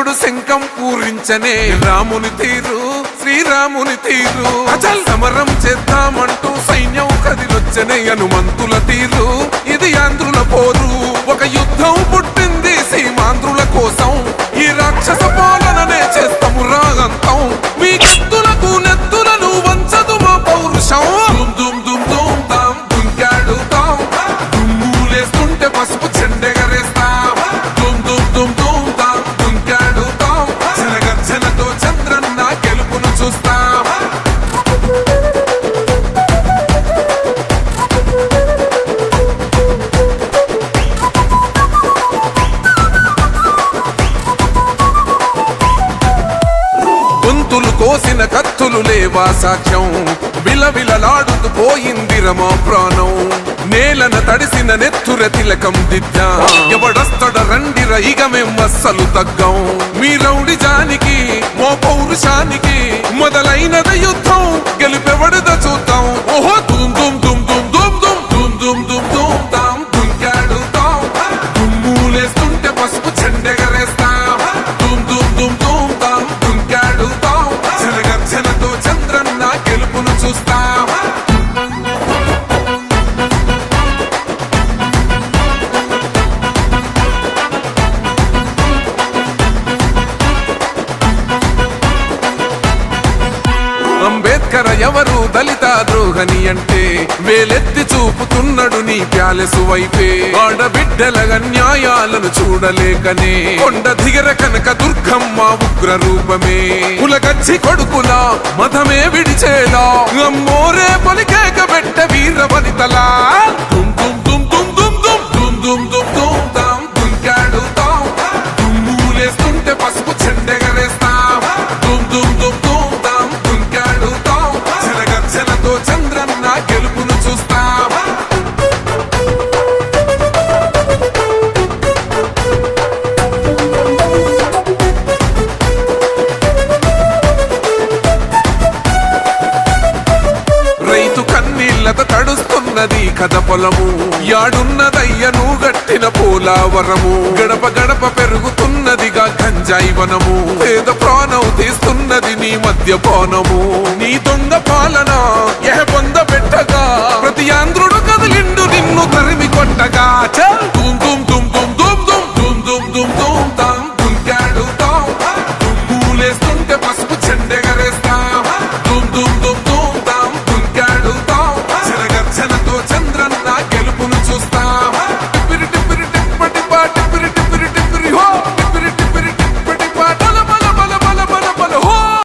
కృష్ణుడు శంఖం పూరించనే రాముని తీరు శ్రీరాముని తీరు అచల్ సమరం చేద్దామంటూ సైన్యం కదిలొచ్చనే హనుమంతుల తీరు ఇది ఆంధ్రుల పోరు ఒక యుద్ధం పుట్టింది సీమాంధ్రుల కోసం ఈ రాక్షస పాలననే చేస్తాము రాగంతం మీ కత్తులకు నెత్తులను వంచదు మా పౌరుషం దుమ్ దుమ్ దుమ్ తాం దుంకాడు తాం దుమ్ములేస్తుంటే పసుపు చెండెగరేస్తాం దుమ్ దుమ్ దుమ్ దుమ్ తాం దుంకాడు తాం జనగర్జనతో చంద్రన్న గెలుపును చూస్తాం గొంతులు కోసిన కత్తులు లేవా సాక్ష్యం విలవిలలాడుతూ పోయింది రమా ప్రాణం నేలన తడిసిన నెత్తుర తిలకం దిద్దా ఎవడొస్తడ రండిర ఇక మేం అస్సలు తగ్గం మీ రౌడి జానికి మో పౌరుషానికి మొదలైనద యుద్ధం గెలుపెవడద చూద్దాం ఓహో దుమ్ దుమ్ దుమ్ దుమ్ దుమ్ దుమ్ దుమ్ దుమ్ దుమ్ దుమ్ తాం దుంకాడు తాం దుమ్ములేస్తుంటే పసుపు చెండెగరేస్తాం దుమ్ దుమ్ దుమ్ దుమ్ తాం దుంకాడు తాం జనగర్జనతో చంద్రన్న గెలుపును చూస్తాం అంబేద్కర్ ఎవరు దళిత ద్రోహని అంటే వేలెత్తి చూపుతున్నాడు నీ ప్యాలెసు వైపే ఆడబిడ్డల న్యాయాలను చూడలేకనే కొండ దిగర కనక దుర్గమ్మ ఉగ్ర రూపమే కులగచ్చి కొడుకులా మతమే విడిచేలా అమ్మోరే పలికేక పెట్ట వీర వనితలా దుమ్ దుమ్ దుమ్ దుమ్ దుమ్ దుమ్ దుమ్ దుమ్ దుమ్ దుమ్ తాం దుంకాడు తాం దుమ్ములేస్తుంటే పసుపు చెండెగరేస్తాం దుమ్ దుమ్ దుమ్ దుమ్ తాం దుంకాడు తాం జనగర్జనతో చంద్రన్న గెలుపును చూస్తాం రైతు కన్నీళ్లతో తడుస్తున్నది కథ పొలము యాడున్నదయ్యను గట్టిన పోలావరము గడప గడప పెరుగుతున్నదిగా గంజాయి వనము పేద ప్రాణం తీస్తున్నది నీ మద్యపానము నీ దొంగ పాలన పొంద పెట్టగా ప్రతి ఆంధ్రుడు కదిలిండు నిన్ను తరిమి కొట్టగా దుమ్ దుమ్ దుమ్ దుమ్ దుమ్ దుమ్ దుమ్ దుమ్ దుమ్ దుమ్ తాం దుంకాడు తాం దుమ్ములేస్తుంటే పసుపు చెండెగరేస్తాం దుమ్ దుమ్ దుమ్ దుమ్ తాం దుంకాడు తాం జనగర్జనతో చంద్రన్న